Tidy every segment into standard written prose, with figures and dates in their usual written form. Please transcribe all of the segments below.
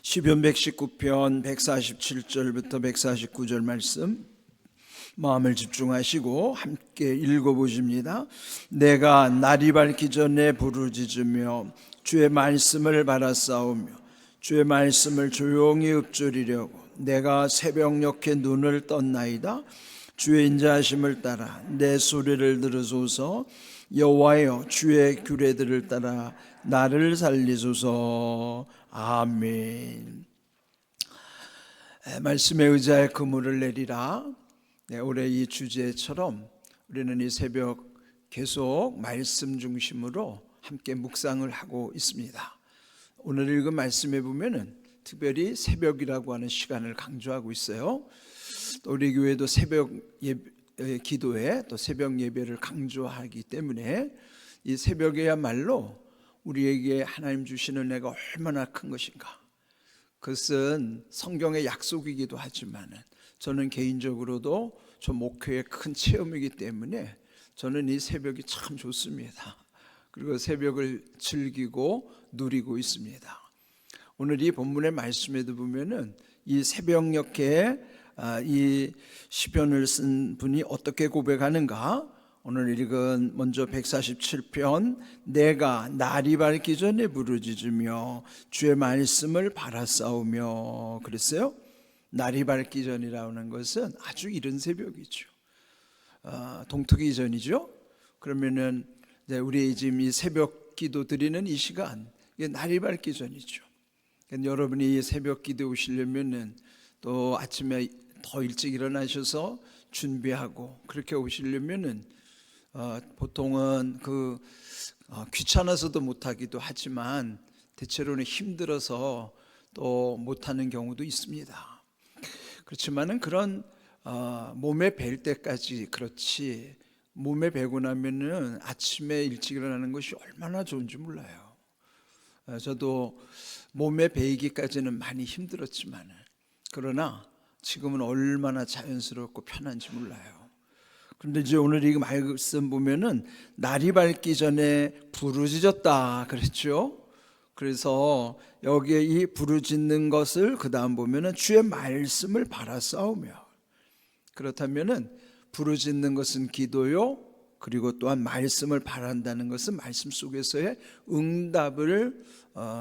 시편 119편 147절부터 149절 말씀 마음을 집중하시고 함께 읽어보십니다. 내가 날이 밝기 전에 부르짖으며 주의 말씀을 바라싸우며 주의 말씀을 조용히 읊조리려고 내가 새벽녘에 눈을 떴나이다. 주의 인자하심을 따라 내 소리를 들으소서. 여호와여, 주의 규례들을 따라 나를 살리소서. 아멘. 말씀에 의지하여 그물을 내리라. 올해 이 주제처럼 우리는 이 새벽 계속 말씀 중심으로 함께 묵상을 하고 있습니다. 오늘 읽은 말씀에 보면은 특별히 새벽이라고 하는 시간을 강조하고 있어요. 또 우리 교회도 새벽 기도에 또 새벽 예배를 강조하기 때문에 이 새벽에야말로 우리에게 하나님 주시는 은혜가 얼마나 큰 것인가. 그것은 성경의 약속이기도 하지만 저는 개인적으로도 저 목회의 큰 체험이기 때문에 저는 이 새벽이 참 좋습니다. 그리고 새벽을 즐기고 누리고 있습니다. 오늘 이 본문의 말씀에도 보면은 이 새벽녘에 이 시편을 쓴 분이 어떻게 고백하는가? 오늘 읽은 먼저 147편 내가 날이 밝기 전에 부르짖으며 주의 말씀을 바라싸우며 그랬어요. 날이 밝기 전이라는 것은 아주 이른 새벽이죠. 동트기 전이죠. 그러면은 우리 지금 이 새벽 기도 드리는 이 시간 이게 날이 밝기 전이죠. 여러분이 이 새벽 기도 오시려면은 또 아침에 더 일찍 일어나셔서 준비하고 그렇게 오시려면은 보통은 귀찮아서도 못하기도 하지만 대체로는 힘들어서 또 못하는 경우도 있습니다. 그렇지만은 그런 몸에 뵐 때까지 그렇지 몸에 배고 나면은 아침에 일찍 일어나는 것이 얼마나 좋은지 몰라요. 저도 몸에 배이기까지는 많이 힘들었지만은 그러나 지금은 얼마나 자연스럽고 편한지 몰라요. 그런데 이제 오늘 이 말씀 보면은 날이 밝기 전에 부르짖었다 그랬죠. 그래서 여기에 이 부르짖는 것을 그 다음 보면은 주의 말씀을 바라싸우며 그렇다면은 부르짖는 것은 기도요. 그리고 또한 말씀을 바란다는 것은 말씀 속에서의 응답을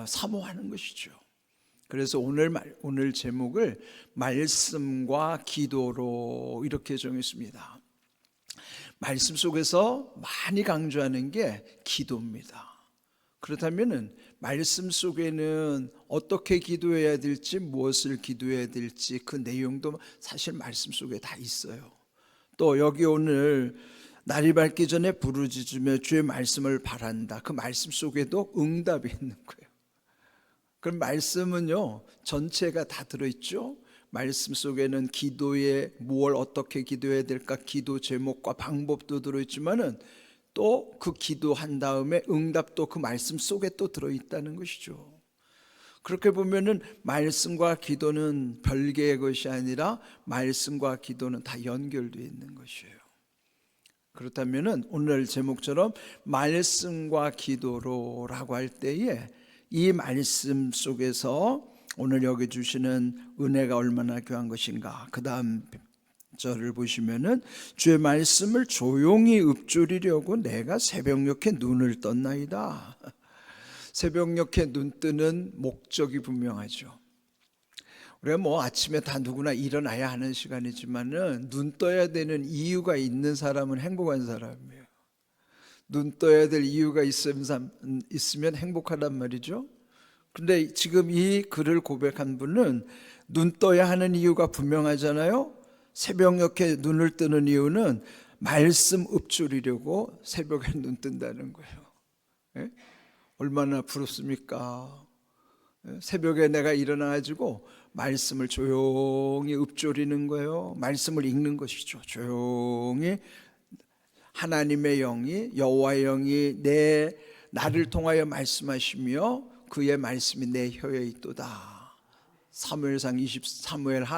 사모하는 것이죠. 그래서 오늘 제목을 말씀과 기도로 이렇게 정했습니다. 말씀 속에서 많이 강조하는 게 기도입니다. 그렇다면은 말씀 속에는 어떻게 기도해야 될지 무엇을 기도해야 될지 그 내용도 사실 말씀 속에 다 있어요. 또 여기 오늘 날이 밝기 전에 부르짖으며 주의 말씀을 바란다. 그 말씀 속에도 응답이 있는 거예요. 그럼 말씀은요 전체가 다 들어있죠. 말씀 속에는 기도에 무엇을 어떻게 기도해야 될까 기도 제목과 방법도 들어있지만은 또 그 기도한 다음에 응답도 그 말씀 속에 또 들어있다는 것이죠. 그렇게 보면은 말씀과 기도는 별개의 것이 아니라 말씀과 기도는 다 연결되어 있는 것이에요. 그렇다면은 오늘 제목처럼 말씀과 기도로라고 할 때에 이 말씀 속에서 오늘 여기 주시는 은혜가 얼마나 귀한 것인가. 그 다음 절을 보시면은 주의 말씀을 조용히 읊조리려고 내가 새벽녘에 눈을 떴나이다. 새벽녘에 눈 뜨는 목적이 분명하죠. 우리가 아침에 다 누구나 일어나야 하는 시간이지만은 눈 떠야 되는 이유가 있는 사람은 행복한 사람이에요. 눈 떠야 될 이유가 있으면 행복하단 말이죠. 그런데 지금 이 글을 고백한 분은 눈 떠야 하는 이유가 분명하잖아요. 새벽녘에 눈을 뜨는 이유는 말씀 읊조리려고 새벽에 눈 뜬다는 거예요. 예? 얼마나 부럽습니까? 새벽에 내가 일어나가지고 말씀을 조용히 읊조리는 거예요. 말씀을 읽는 것이죠. 조용히 하나님의 영이 여호와의 영이 나를 통하여 말씀하시며 그의 말씀이 내 혀에 있도다. 사무엘하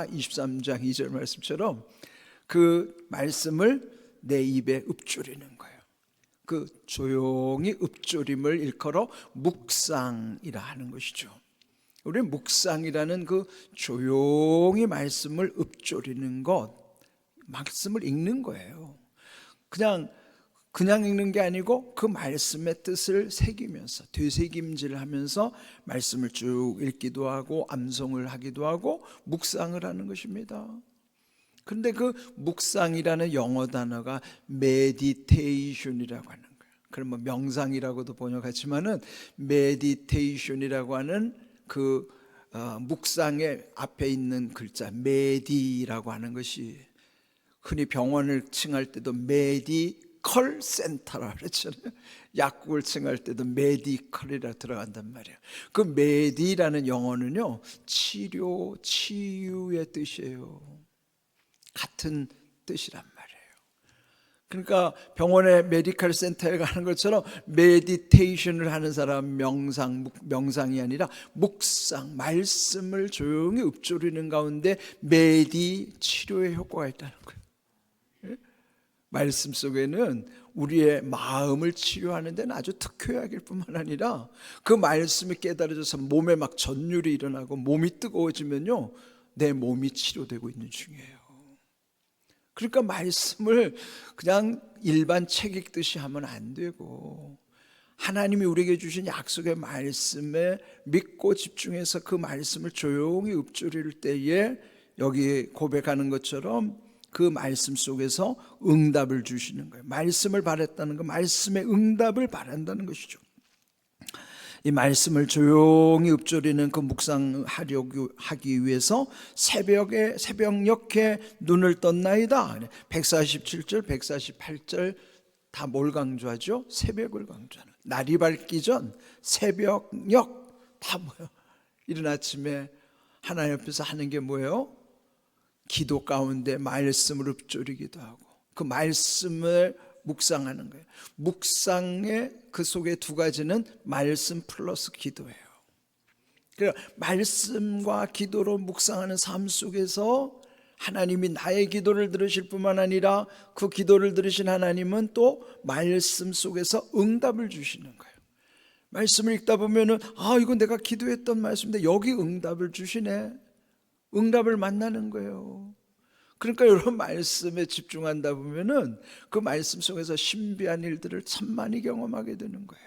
23장 2절 말씀처럼 그 말씀을 내 입에 읊조리는 거예요. 그 조용히 읊조림을 일컬어 묵상이라 하는 것이죠. 우리 묵상이라는 그 조용히 말씀을 읊조리는 것, 말씀을 읽는 거예요. 그냥 읽는 게 아니고 그 말씀의 뜻을 새기면서 되새김질을 하면서 말씀을 쭉 읽기도 하고 암송을 하기도 하고 묵상을 하는 것입니다. 그런데 그 묵상이라는 영어 단어가 meditation이라고 하는 거예요. 그럼 뭐 명상이라고도 번역하지만은 meditation이라고 하는 그 묵상의 앞에 있는 글자 메디라고 하는 것이 흔히 병원을 칭할 때도 메디컬 센터라 그랬잖아요. 약국을 칭할 때도 메디컬이라 들어간단 말이에요. 그 메디라는 영어는요, 치료, 치유의 뜻이에요. 같은 뜻이란 말이에요. 그러니까 병원에 메디컬 센터에 가는 것처럼 메디테이션을 하는 사람, 명상이 아니라 묵상, 말씀을 조용히 읊조리는 가운데 메디 치료의 효과가 있다는 거예요. 말씀 속에는 우리의 마음을 치료하는 데는 아주 특효약일 뿐만 아니라 그 말씀이 깨달아져서 몸에 막 전율이 일어나고 몸이 뜨거워지면요, 내 몸이 치료되고 있는 중이에요. 그러니까 말씀을 그냥 일반 책 읽듯이 하면 안 되고 하나님이 우리에게 주신 약속의 말씀에 믿고 집중해서 그 말씀을 조용히 읊조릴 때에 여기 고백하는 것처럼 그 말씀 속에서 응답을 주시는 거예요. 말씀을 바랬다는 거, 말씀의 응답을 바란다는 것이죠. 이 말씀을 조용히 읊조리는 그 묵상하려고 하기 위해서 새벽녘에 눈을 떴나이다. 147절 148절 다 뭘 강조하죠? 새벽을 강조하는, 날이 밝기 전 새벽녘 다 뭐예요? 이른 아침에 하나님 앞에서 하는 게 뭐예요? 기도 가운데 말씀을 읊조리기도 하고 그 말씀을 묵상하는 거예요. 묵상의 그 속에 두 가지는 말씀 플러스 기도예요. 그러니까 말씀과 기도로 묵상하는 삶 속에서 하나님이 나의 기도를 들으실 뿐만 아니라 그 기도를 들으신 하나님은 또 말씀 속에서 응답을 주시는 거예요. 말씀을 읽다 보면은 이건 내가 기도했던 말씀인데 여기 응답을 주시네. 응답을 만나는 거예요. 그러니까 여러분 말씀에 집중한다 보면은 그 말씀 속에서 신비한 일들을 참 많이 경험하게 되는 거예요.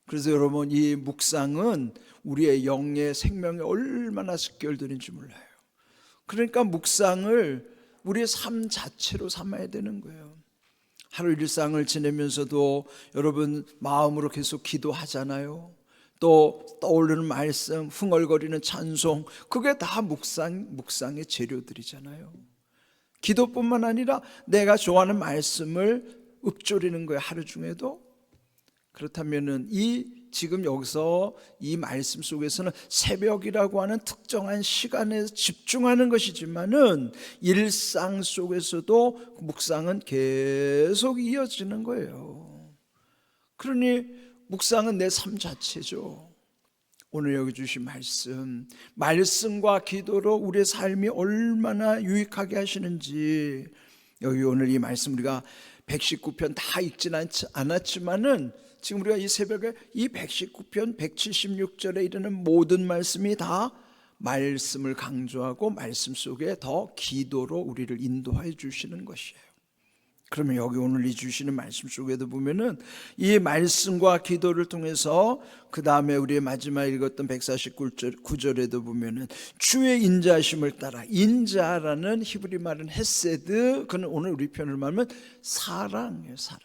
그래서 여러분 이 묵상은 우리의 영의 생명에 얼마나 직결되는지 몰라요. 그러니까 묵상을 우리의 삶 자체로 삼아야 되는 거예요. 하루 일상을 지내면서도 여러분 마음으로 계속 기도하잖아요. 또 떠오르는 말씀, 흥얼거리는 찬송, 그게 다 묵상의 재료들이잖아요. 기도뿐만 아니라 내가 좋아하는 말씀을 읊조리는 거예요, 하루 중에도. 그렇다면은 지금 여기서 이 말씀 속에서는 새벽이라고 하는 특정한 시간에 집중하는 것이지만은 일상 속에서도 묵상은 계속 이어지는 거예요. 그러니 묵상은 내 삶 자체죠. 오늘 여기 주신 말씀과 기도로 우리의 삶이 얼마나 유익하게 하시는지, 여기 오늘 이 말씀 우리가 119편 다 읽지는 않았지만은 지금 우리가 이 새벽에 이 119편 176절에 이르는 모든 말씀이 다 말씀을 강조하고 말씀 속에 더 기도로 우리를 인도해 주시는 것이에요. 그러면 여기 오늘 이 주시는 말씀 속에도 보면은 이 말씀과 기도를 통해서 그 다음에 우리 마지막 읽었던 149절에도 보면은 주의 인자하심을 따라, 인자라는 히브리 말은 헤세드, 그는 오늘 우리 편을 말하면 사랑이에요. 사랑.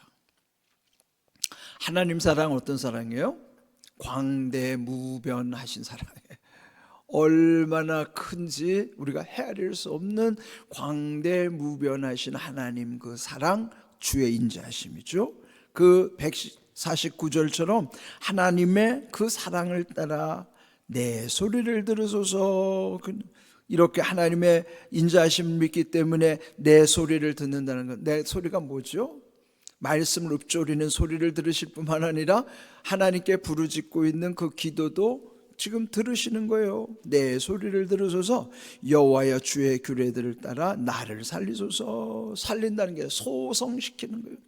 하나님 사랑 어떤 사랑이에요? 광대무변하신 사랑이에요. 얼마나 큰지 우리가 헤아릴 수 없는 광대무변하신 하나님 그 사랑, 주의 인자하심이죠. 그 149절처럼 하나님의 그 사랑을 따라 내 소리를 들으소서. 이렇게 하나님의 인자하심을 믿기 때문에 내 소리를 듣는다는 것. 내 소리가 뭐죠? 말씀을 읊조리는 소리를 들으실 뿐만 아니라 하나님께 부르짖고 있는 그 기도도 지금 들으시는 거예요. 내 소리를 들으소서. 여호와여 주의 규례들을 따라 나를 살리소서. 살린다는 게 소성시키는 거예요.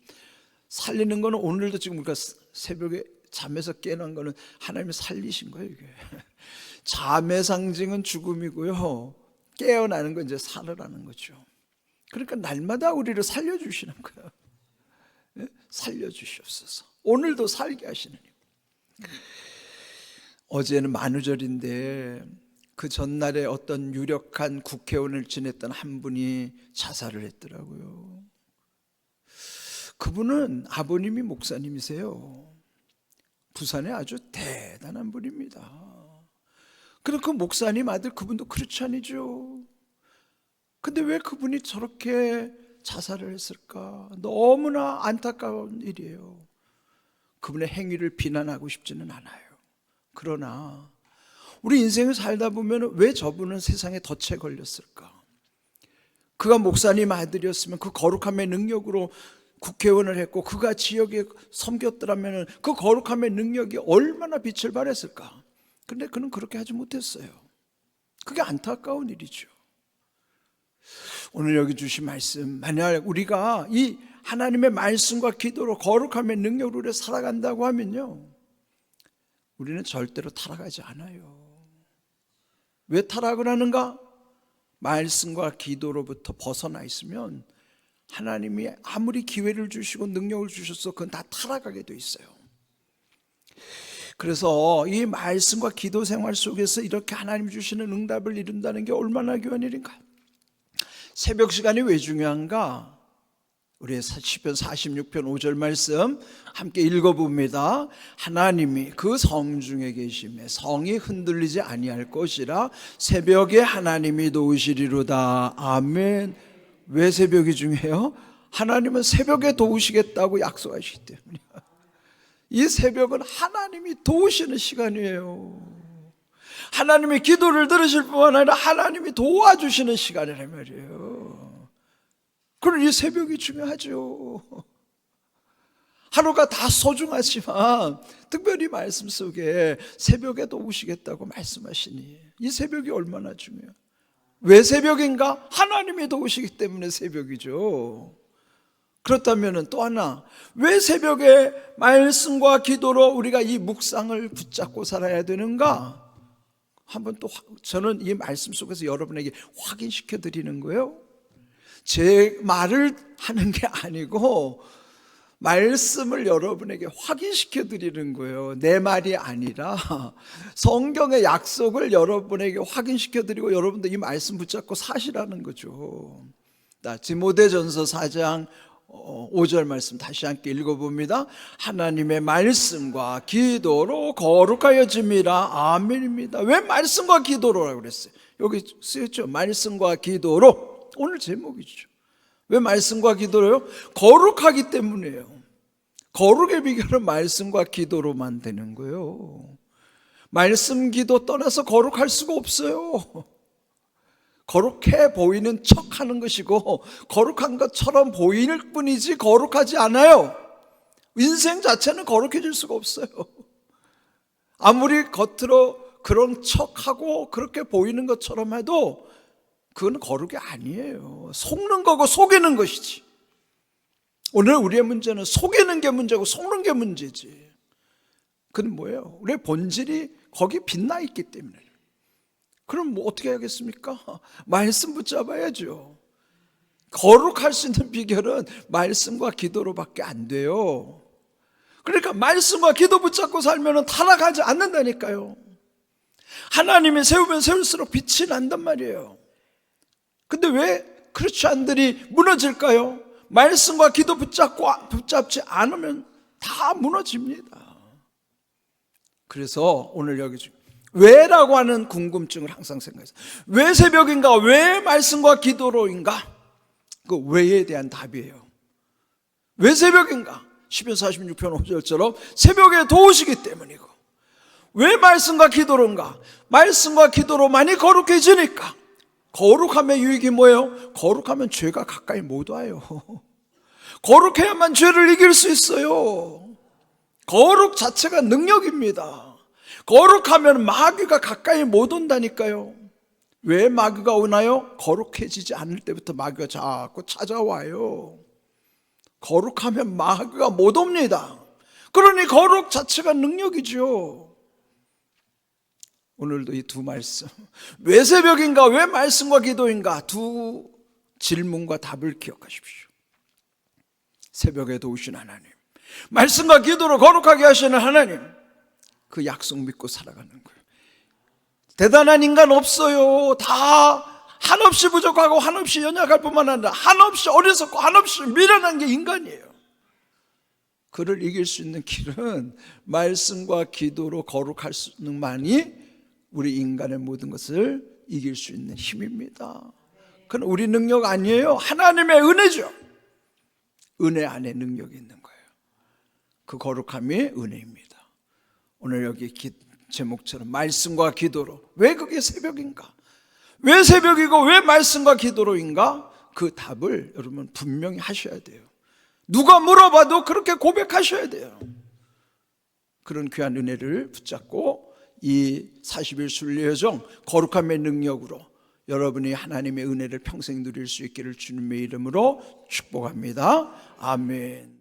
살리는 거는 오늘도 지금 우리가 새벽에 잠에서 깨어난 거는 하나님이 살리신 거예요. 이게 잠의 상징은 죽음이고요, 깨어나는 건 이제 살아나는 거죠. 그러니까 날마다 우리를 살려주시는 거예요. 살려주시옵소서. 오늘도 살게 하시는 님. 어제는 만우절인데 그 전날에 어떤 유력한 국회의원을 지냈던 한 분이 자살을 했더라고요. 그분은 아버님이 목사님이세요. 부산에 아주 대단한 분입니다. 그럼 그 목사님 아들 그분도 크리스찬이죠. 근데 왜 그분이 저렇게 자살을 했을까? 너무나 안타까운 일이에요. 그분의 행위를 비난하고 싶지는 않아요. 그러나 우리 인생을 살다 보면 왜 저분은 세상에 덫에 걸렸을까? 그가 목사님 아들이었으면 그 거룩함의 능력으로 국회의원을 했고 그가 지역에 섬겼더라면 그 거룩함의 능력이 얼마나 빛을 발했을까? 근데 그는 그렇게 하지 못했어요. 그게 안타까운 일이죠. 오늘 여기 주신 말씀, 만약 우리가 이 하나님의 말씀과 기도로 거룩함의 능력으로 우리가 살아간다고 하면요, 우리는 절대로 타락하지 않아요. 왜 타락을 하는가? 말씀과 기도로부터 벗어나 있으면 하나님이 아무리 기회를 주시고 능력을 주셔서 그건 다 타락하게 돼 있어요. 그래서 이 말씀과 기도 생활 속에서 이렇게 하나님 주시는 응답을 이룬다는 게 얼마나 귀한 일인가? 새벽 시간이 왜 중요한가? 우리 시편 46편 5절 말씀 함께 읽어봅니다. 하나님이 그 성 중에 계심에 성이 흔들리지 아니할 것이라 새벽에 하나님이 도우시리로다. 아멘. 왜 새벽이 중요해요? 하나님은 새벽에 도우시겠다고 약속하시기 때문에. 이 새벽은 하나님이 도우시는 시간이에요. 하나님의 기도를 들으실 뿐만 아니라 하나님이 도와주시는 시간이란 말이에요. 그럼 이 새벽이 중요하죠. 하루가 다 소중하지만 특별히 말씀 속에 새벽에 도우시겠다고 말씀하시니 이 새벽이 얼마나 중요해요. 왜 새벽인가? 하나님이 도우시기 때문에 새벽이죠. 그렇다면 또 하나, 왜 새벽에 말씀과 기도로 우리가 이 묵상을 붙잡고 살아야 되는가? 한번 또 저는 이 말씀 속에서 여러분에게 확인시켜 드리는 거예요. 제 말을 하는 게 아니고 말씀을 여러분에게 확인시켜 드리는 거예요. 내 말이 아니라 성경의 약속을 여러분에게 확인시켜 드리고 여러분들 이 말씀 붙잡고 사시라는 거죠. 디모데전서 4장 5절 말씀 다시 함께 읽어봅니다. 하나님의 말씀과 기도로 거룩하여짐이라. 아멘입니다. 왜 말씀과 기도로라고 그랬어요? 여기 쓰였죠. 말씀과 기도로. 오늘 제목이죠. 왜 말씀과 기도로요? 거룩하기 때문이에요. 거룩의 비결은 말씀과 기도로만 되는 거예요. 말씀 기도 떠나서 거룩할 수가 없어요. 거룩해 보이는 척 하는 것이고 거룩한 것처럼 보일 뿐이지 거룩하지 않아요. 인생 자체는 거룩해질 수가 없어요. 아무리 겉으로 그런 척하고 그렇게 보이는 것처럼 해도 그건 거룩이 아니에요. 속는 거고 속이는 것이지. 오늘 우리의 문제는 속이는 게 문제고 속는 게 문제지. 그건 뭐예요? 우리의 본질이 거기 빛나 있기 때문에. 그럼 뭐 어떻게 해야겠습니까? 말씀 붙잡아야죠. 거룩할 수 있는 비결은 말씀과 기도로밖에 안 돼요. 그러니까 말씀과 기도 붙잡고 살면 타락하지 않는다니까요. 하나님이 세우면 세울수록 빛이 난단 말이에요. 근데 왜 크리스찬들이 무너질까요? 말씀과 기도 붙잡지 않으면 다 무너집니다. 그래서 오늘 여기 왜라고 하는 궁금증을 항상 생각해서 왜 새벽인가? 왜 말씀과 기도로인가? 그 왜에 대한 답이에요. 왜 새벽인가? 시편 46편 5절처럼 새벽에 도우시기 때문이고, 왜 말씀과 기도로인가? 말씀과 기도로만이 거룩해지니까. 거룩함의 유익이 뭐예요? 거룩하면 죄가 가까이 못 와요. 거룩해야만 죄를 이길 수 있어요. 거룩 자체가 능력입니다. 거룩하면 마귀가 가까이 못 온다니까요. 왜 마귀가 오나요? 거룩해지지 않을 때부터 마귀가 자꾸 찾아와요. 거룩하면 마귀가 못 옵니다. 그러니 거룩 자체가 능력이죠. 오늘도 이 두 말씀, 왜 새벽인가, 왜 말씀과 기도인가, 두 질문과 답을 기억하십시오. 새벽에도 오신 하나님, 말씀과 기도로 거룩하게 하시는 하나님, 그 약속 믿고 살아가는 거예요. 대단한 인간 없어요. 다 한없이 부족하고 한없이 연약할 뿐만 아니라 한없이 어리석고 한없이 미련한 게 인간이에요. 그를 이길 수 있는 길은 말씀과 기도로 거룩할 수는 만이 우리 인간의 모든 것을 이길 수 있는 힘입니다. 그건 우리 능력 아니에요. 하나님의 은혜죠. 은혜 안에 능력이 있는 거예요. 그 거룩함이 은혜입니다. 오늘 여기 제목처럼 말씀과 기도로, 왜 그게 새벽인가? 왜 새벽이고 왜 말씀과 기도로인가? 그 답을 여러분 분명히 하셔야 돼요. 누가 물어봐도 그렇게 고백하셔야 돼요. 그런 귀한 은혜를 붙잡고 이 40일 순례여정 거룩함의 능력으로 여러분이 하나님의 은혜를 평생 누릴 수 있기를 주님의 이름으로 축복합니다. 아멘.